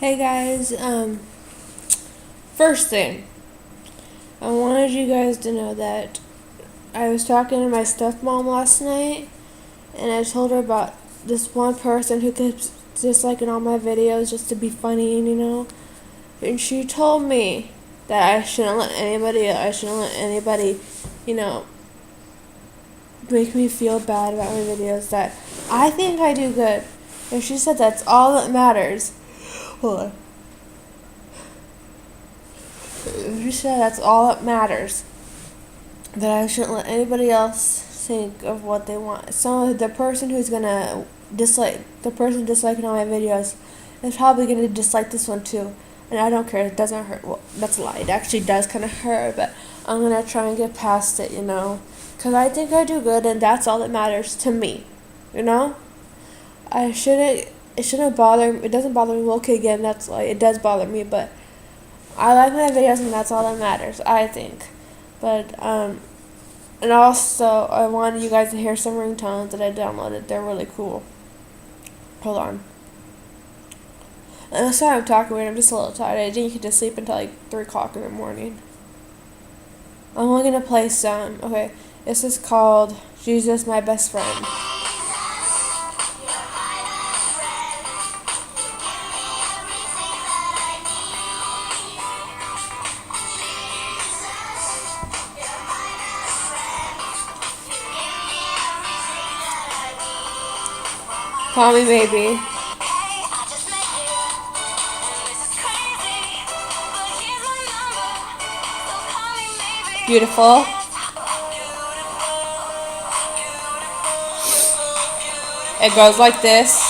Hey guys, first thing, I wanted you guys to know that I was talking to my stepmom last night and I told her about this one person who keeps disliking all my videos just to be funny, and she told me that I shouldn't let anybody, you know, make me feel bad about my videos, that I think I do good. And she said that's all that matters. Hold on. She said that's all that matters. That I shouldn't let anybody else think of what they want. So the person who's gonna the person disliking all my videos is probably gonna dislike this one too. And I don't care. It doesn't hurt. Well, that's a lie. It actually does kind of hurt, but I'm gonna try and get past it. Because I think I do good, and that's all that matters to me. You know. I shouldn't. It shouldn't bother. It doesn't bother me. Well, okay, again, that's like it does bother me, but I like my videos, and that's all that matters, I think. But, and also, I wanted you guys to hear some ringtones that I downloaded. They're really cool. Hold on. And I'm sorry I'm talking weird. I'm just a little tired. I didn't get to sleep until like 3 o'clock in the morning. I'm only going to play some. Okay, this is called Jesus, My Best Friend. Call me maybe. Beautiful. It goes like this.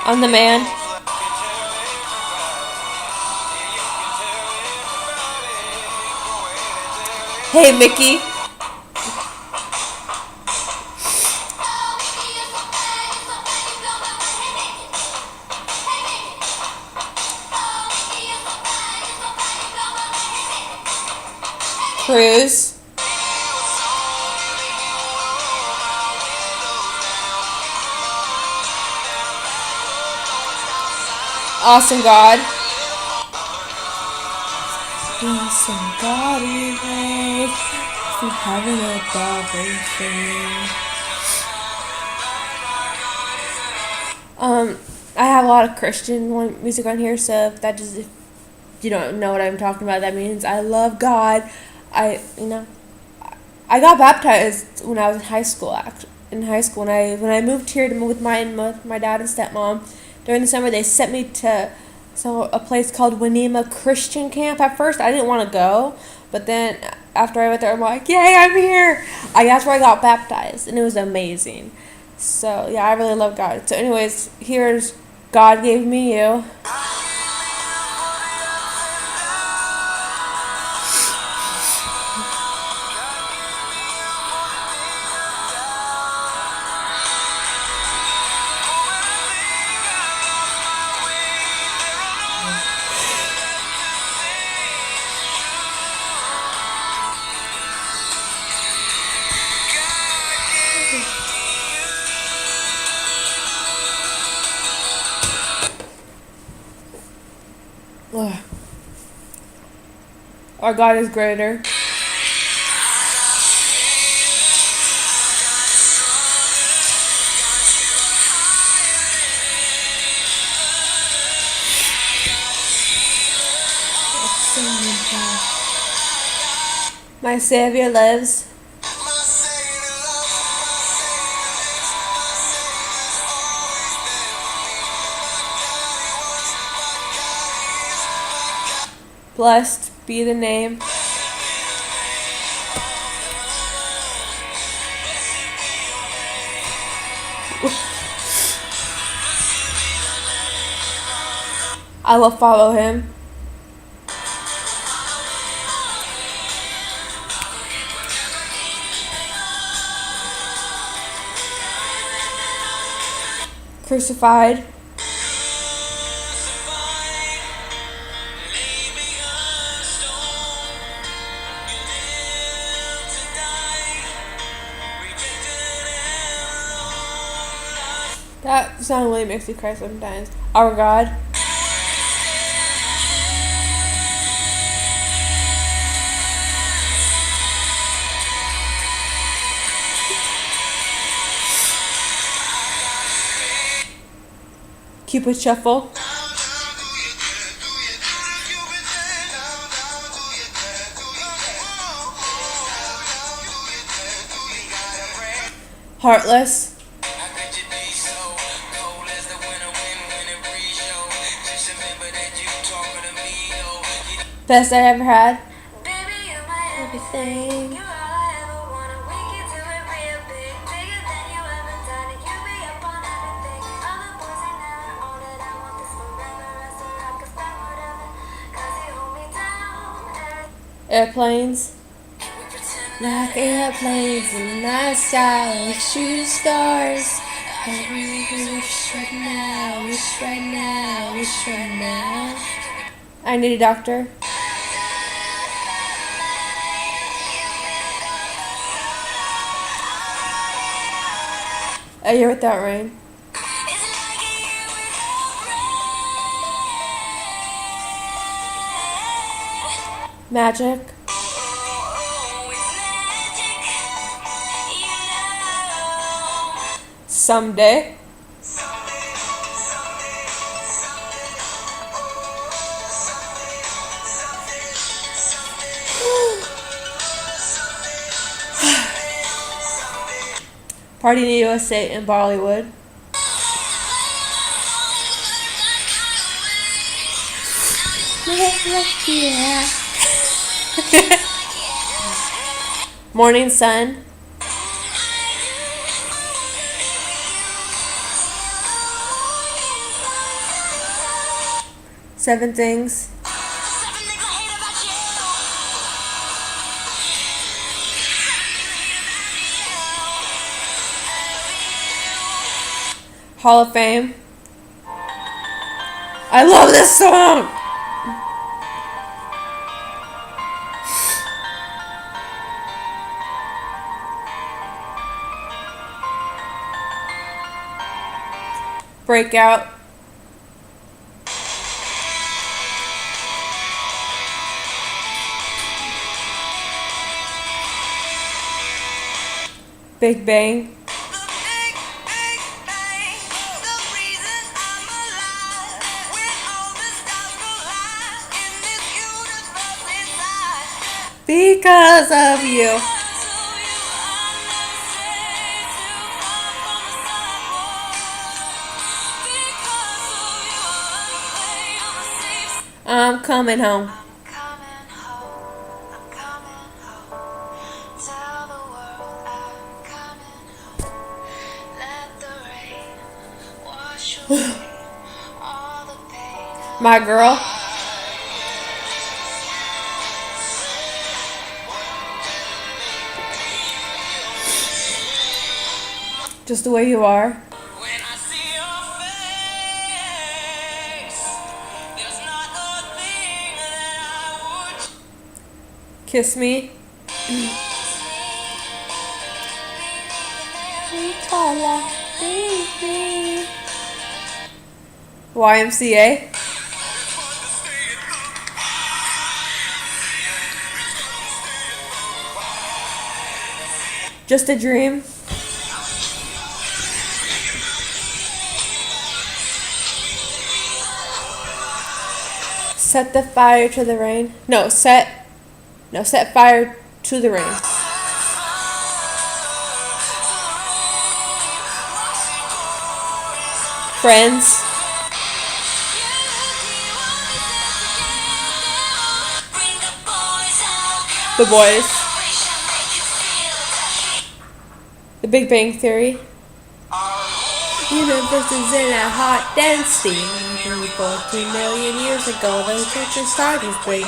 I'm the man. Hey, Mickey. Cruz. Awesome God. Awesome God we praise from heaven above I have a lot of Christian music on here, so if you don't know what I'm talking about, that means I love God. I you know I got baptized when I was in high school. In high school, when I moved here with my dad and stepmom during the summer, they sent me to a place called Wanema Christian Camp. At first, I didn't want to go, but then after I went there, I'm like, yay, I'm here! That's where I got baptized, and it was amazing. So yeah, I really love God. So anyways, here's God Gave Me You. Ugh. Our God is greater. My Savior lives. Blessed be the name. I will follow him. Crucified. That song really makes me cry sometimes. Our God. Cupid Shuffle. Heartless. Best I ever had. Everything. Airplanes. Like airplanes in the night sky, like shooting stars. Wish right now, wish right now, wish right now. I Need a Doctor. A Year Without Rain. Magic. Someday. Party in the USA in Bollywood. Yeah. Morning Sun. Seven Things. Hall of Fame. I love this song. Breakout. Big Bang. Because of you. I'm coming home. My Girl. Just the Way You Are. Kiss Me. YMCA. Just a Dream. Set the fire to the rain. Set fire to the rain. Friends. The Boys. The Big Bang Theory. Universe is in a hot, dense steam. 14 million years ago, the church started bleeding.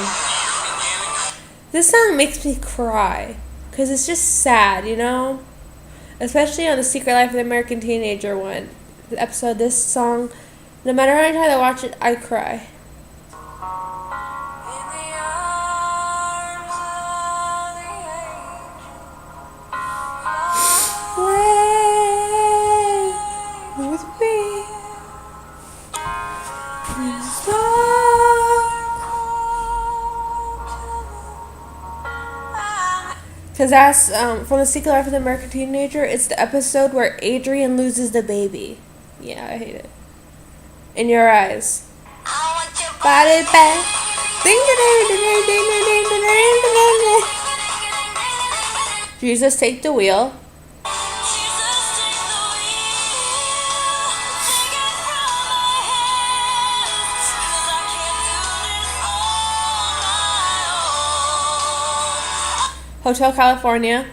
This song makes me cry because it's just sad, you know? Especially on the Secret Life of the American Teenager one. The episode, this song, no matter how many times I watch it, I cry. With me. Because that's from The Secret Life of the American Teenager. It's the episode where Adrian loses the baby. Yeah, I hate it. In Your Eyes. Body back. Jesus, take the wheel. Hotel California.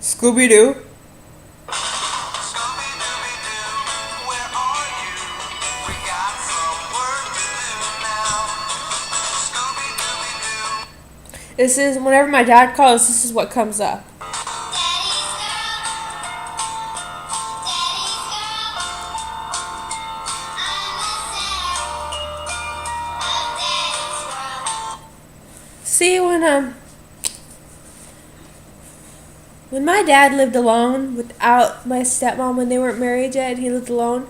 Scooby-Doo. This is, whenever my dad calls, this is what comes up. See, when my dad lived alone without my stepmom, when they weren't married yet, and he lived alone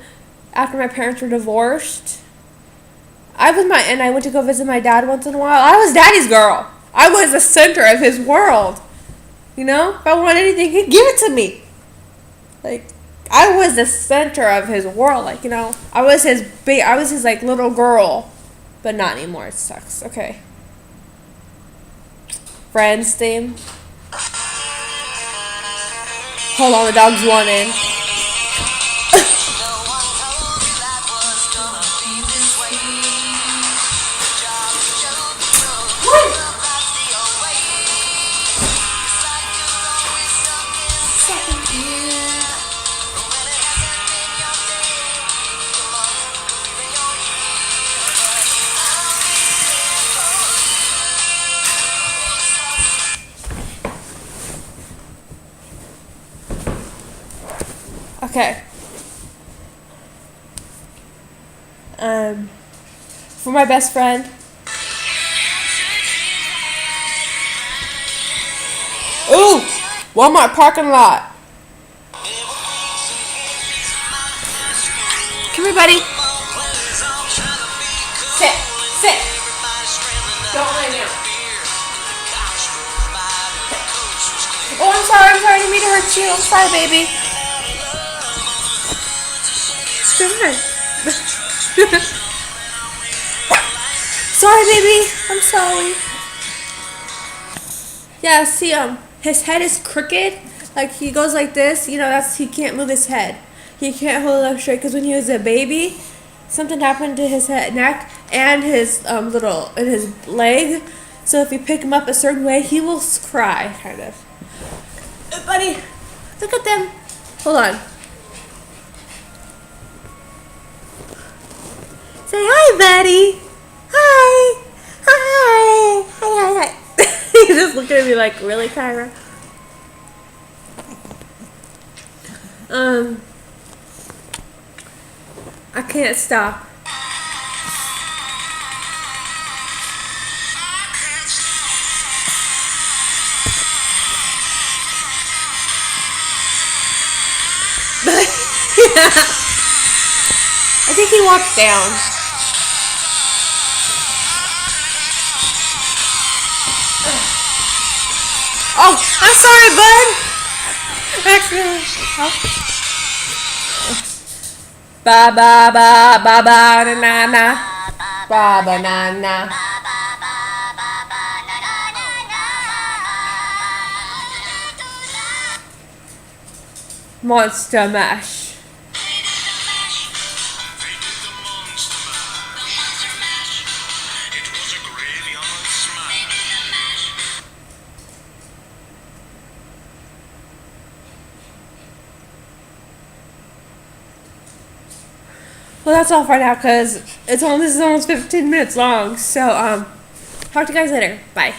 after my parents were divorced, I went to go visit my dad once in a while. I was daddy's girl. I was the center of his world. You know, if I wanted anything, he'd give it to me. Like, I was the center of his world. Like, you know, I was his like little girl, but not anymore. It sucks. Okay. Friends theme. Hold on, the dog's wanted. Okay. For my best friend. Ooh! Walmart parking lot. Come here, buddy. Sit. Sit. Don't lay down. Oh, I'm sorry. I didn't mean to hurt you. I'm sorry, baby. Sorry, baby. I'm sorry. Yeah, see, his head is crooked. Like, he goes like this. You know, he can't move his head. He can't hold it up straight because when he was a baby, something happened to his neck and his his leg. So if you pick him up a certain way, he will cry, kind of. Buddy, look at them. Hold on. Say hi, buddy. Hi. Hi. Hi. He's just looking at me like, really, Kyra? I can't stop. I think he walked down. Oh, I'm sorry, bud. Ba ba ba ba ba na na na ba ba na na. Monster Mash. Well, that's all for now because this is almost 15 minutes long. So, talk to you guys later. Bye.